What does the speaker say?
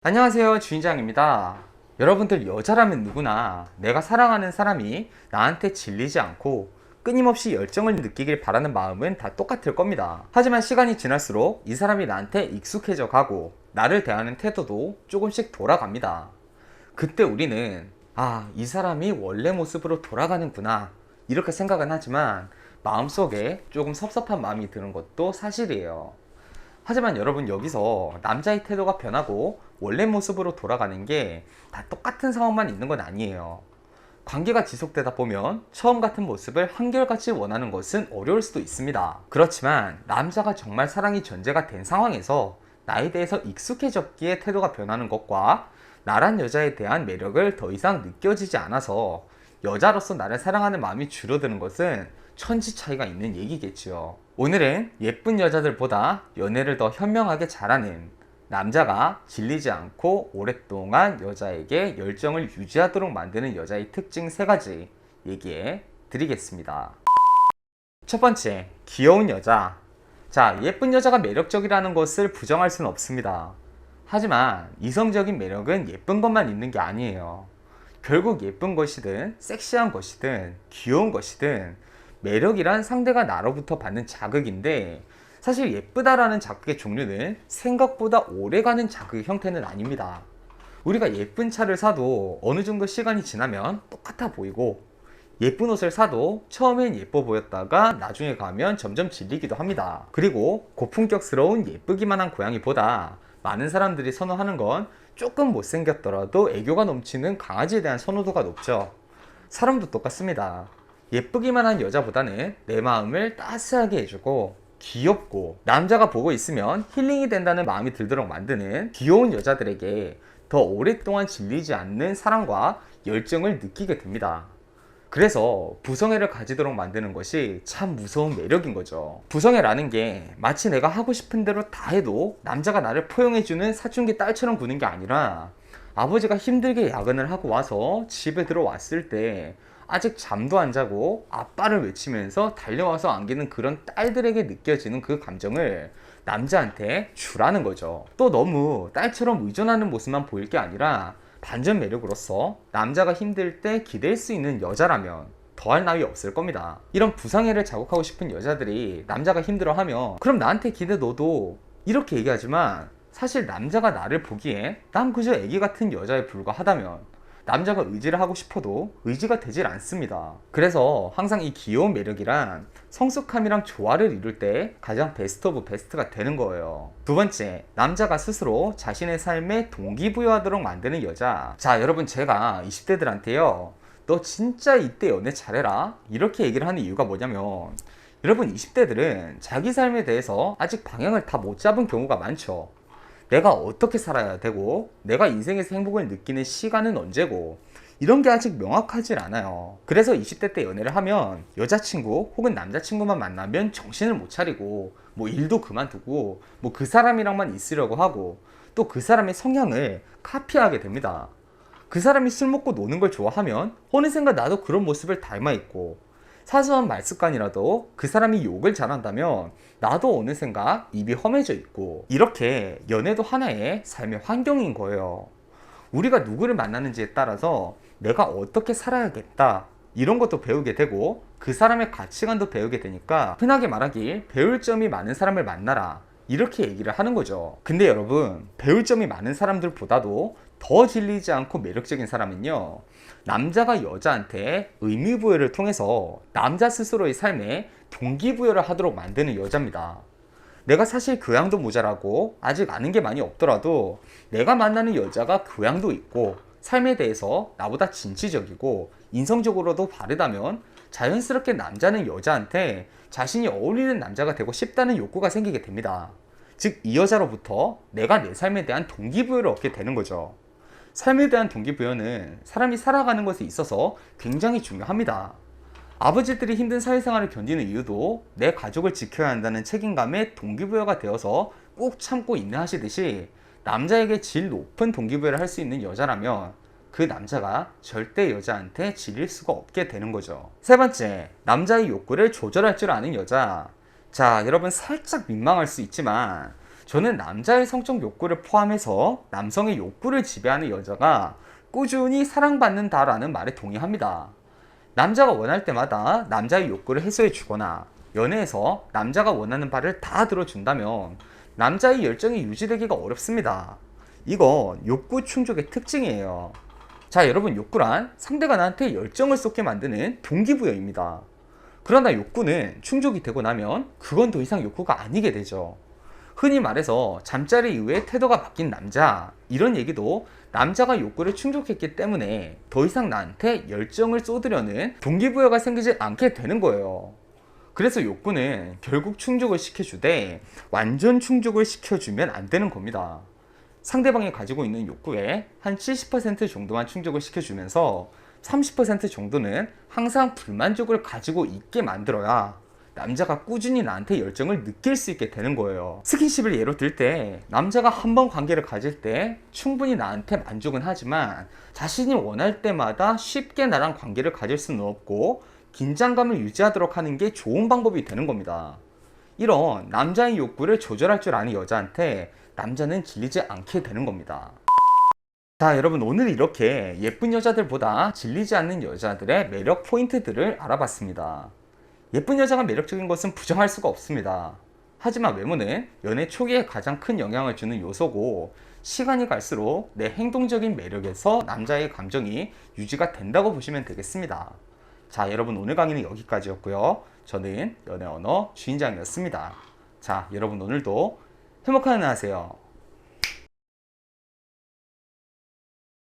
안녕하세요, 주인장입니다. 여러분들 여자라면 누구나 내가 사랑하는 사람이 나한테 질리지 않고 끊임없이 열정을 느끼길 바라는 마음은 다 똑같을 겁니다. 하지만 시간이 지날수록 이 사람이 나한테 익숙해져 가고 나를 대하는 태도도 조금씩 돌아갑니다. 그때 우리는 이 사람이 원래 모습으로 돌아가는구나 이렇게 생각은 하지만 마음속에 조금 섭섭한 마음이 드는 것도 사실이에요. 하지만 여러분, 여기서 남자의 태도가 변하고 원래 모습으로 돌아가는 게 다 똑같은 상황만 있는 건 아니에요. 관계가 지속되다 보면 처음 같은 모습을 한결같이 원하는 것은 어려울 수도 있습니다. 그렇지만 남자가 정말 사랑이 전제가 된 상황에서 나에 대해서 익숙해졌기에 태도가 변하는 것과 나란 여자에 대한 매력을 더 이상 느껴지지 않아서 여자로서 나를 사랑하는 마음이 줄어드는 것은 천지 차이가 있는 얘기겠지요. 오늘은 예쁜 여자들보다 연애를 더 현명하게 잘하는, 남자가 질리지 않고 오랫동안 여자에게 열정을 유지하도록 만드는 여자의 특징 3가지 얘기해 드리겠습니다. 첫 번째, 귀여운 여자. 자, 예쁜 여자가 매력적이라는 것을 부정할 수는 없습니다. 하지만 이성적인 매력은 예쁜 것만 있는 게 아니에요. 결국 예쁜 것이든 섹시한 것이든 귀여운 것이든 매력이란 상대가 나로부터 받는 자극인데, 사실 예쁘다라는 자극의 종류는 생각보다 오래가는 자극의 형태는 아닙니다. 우리가 예쁜 차를 사도 어느 정도 시간이 지나면 똑같아 보이고, 예쁜 옷을 사도 처음엔 예뻐 보였다가 나중에 가면 점점 질리기도 합니다. 그리고 고품격스러운 예쁘기만 한 고양이보다 많은 사람들이 선호하는 건 조금 못생겼더라도 애교가 넘치는 강아지에 대한 선호도가 높죠. 사람도 똑같습니다. 예쁘기만 한 여자보다는 내 마음을 따스하게 해주고 귀엽고 남자가 보고 있으면 힐링이 된다는 마음이 들도록 만드는 귀여운 여자들에게 더 오랫동안 질리지 않는 사랑과 열정을 느끼게 됩니다. 그래서 부성애를 가지도록 만드는 것이 참 무서운 매력인 거죠. 부성애라는 게 마치 내가 하고 싶은 대로 다 해도 남자가 나를 포용해주는 사춘기 딸처럼 구는 게 아니라, 아버지가 힘들게 야근을 하고 와서 집에 들어왔을 때 아직 잠도 안 자고 아빠를 외치면서 달려와서 안기는 그런 딸들에게 느껴지는 그 감정을 남자한테 주라는 거죠. 또 너무 딸처럼 의존하는 모습만 보일 게 아니라 반전 매력으로서 남자가 힘들 때 기댈 수 있는 여자라면 더할 나위 없을 겁니다. 이런 부상해를 자극하고 싶은 여자들이 남자가 힘들어하면 그럼 나한테 기대 너도, 이렇게 얘기하지만 사실 남자가 나를 보기에 난 그저 애기 같은 여자에 불과하다면 남자가 의지를 하고 싶어도 의지가 되질 않습니다. 그래서 항상 이 귀여운 매력이란 성숙함이랑 조화를 이룰 때 가장 베스트 오브 베스트가 되는 거예요. 두 번째, 남자가 스스로 자신의 삶에 동기부여하도록 만드는 여자. 자, 여러분, 제가 20대들한테요, 너 진짜 이때 연애 잘해라 이렇게 얘기를 하는 이유가 뭐냐면, 여러분 20대들은 자기 삶에 대해서 아직 방향을 다 못 잡은 경우가 많죠. 내가 어떻게 살아야 되고 내가 인생에서 행복을 느끼는 시간은 언제고 이런 게 아직 명확하지 않아요. 그래서 20대 때 연애를 하면 여자친구 혹은 남자친구만 만나면 정신을 못 차리고 일도 그만두고 그 사람이랑만 있으려고 하고, 또 그 사람의 성향을 카피하게 됩니다. 그 사람이 술 먹고 노는 걸 좋아하면 어느샌가 나도 그런 모습을 닮아 있고, 사소한 말습관이라도 그 사람이 욕을 잘한다면 나도 어느샌가 입이 험해져 있고, 이렇게 연애도 하나의 삶의 환경인 거예요. 우리가 누구를 만나는지에 따라서 내가 어떻게 살아야겠다 이런 것도 배우게 되고 그 사람의 가치관도 배우게 되니까, 흔하게 말하길 배울 점이 많은 사람을 만나라 이렇게 얘기를 하는 거죠. 근데 여러분, 배울 점이 많은 사람들보다도 더 질리지 않고 매력적인 사람은요, 남자가 여자한테 의미부여를 통해서 남자 스스로의 삶에 동기부여를 하도록 만드는 여자입니다. 내가 사실 교양도 모자라고 아직 아는 게 많이 없더라도 내가 만나는 여자가 교양도 있고 삶에 대해서 나보다 진취적이고 인성적으로도 바르다면 자연스럽게 남자는 여자한테 자신이 어울리는 남자가 되고 싶다는 욕구가 생기게 됩니다. 즉, 이 여자로부터 내가 내 삶에 대한 동기부여를 얻게 되는 거죠. 삶에 대한 동기부여는 사람이 살아가는 것에 있어서 굉장히 중요합니다. 아버지들이 힘든 사회생활을 견디는 이유도 내 가족을 지켜야 한다는 책임감에 동기부여가 되어서 꾹 참고 인내하시듯이, 남자에게 질 높은 동기부여를 할 수 있는 여자라면 그 남자가 절대 여자한테 질릴 수가 없게 되는 거죠. 세 번째, 남자의 욕구를 조절할 줄 아는 여자. 자, 여러분, 살짝 민망할 수 있지만 저는 남자의 성적 욕구를 포함해서 남성의 욕구를 지배하는 여자가 꾸준히 사랑받는다라는 말에 동의합니다. 남자가 원할 때마다 남자의 욕구를 해소해 주거나 연애에서 남자가 원하는 바를 다 들어준다면 남자의 열정이 유지되기가 어렵습니다. 이건 욕구 충족의 특징이에요. 자, 여러분, 욕구란 상대가 나한테 열정을 쏟게 만드는 동기부여입니다. 그러나 욕구는 충족이 되고 나면 그건 더 이상 욕구가 아니게 되죠. 흔히 말해서 잠자리 이후에 태도가 바뀐 남자, 이런 얘기도 남자가 욕구를 충족했기 때문에 더 이상 나한테 열정을 쏟으려는 동기부여가 생기지 않게 되는 거예요. 그래서 욕구는 결국 충족을 시켜주되 완전 충족을 시켜주면 안 되는 겁니다. 상대방이 가지고 있는 욕구의 한 70% 정도만 충족을 시켜주면서 30% 정도는 항상 불만족을 가지고 있게 만들어야 남자가 꾸준히 나한테 열정을 느낄 수 있게 되는 거예요. 스킨십을 예로 들 때 남자가 한 번 관계를 가질 때 충분히 나한테 만족은 하지만 자신이 원할 때마다 쉽게 나랑 관계를 가질 수는 없고 긴장감을 유지하도록 하는 게 좋은 방법이 되는 겁니다. 이런 남자의 욕구를 조절할 줄 아는 여자한테 남자는 질리지 않게 되는 겁니다. 자, 여러분, 오늘 이렇게 예쁜 여자들보다 질리지 않는 여자들의 매력 포인트들을 알아봤습니다. 예쁜 여자가 매력적인 것은 부정할 수가 없습니다. 하지만 외모는 연애 초기에 가장 큰 영향을 주는 요소고 시간이 갈수록 내 행동적인 매력에서 남자의 감정이 유지가 된다고 보시면 되겠습니다. 자, 여러분, 오늘 강의는 여기까지였고요. 저는 연애 언어 주인장이었습니다. 자, 여러분, 오늘도 행복한 하루 하세요.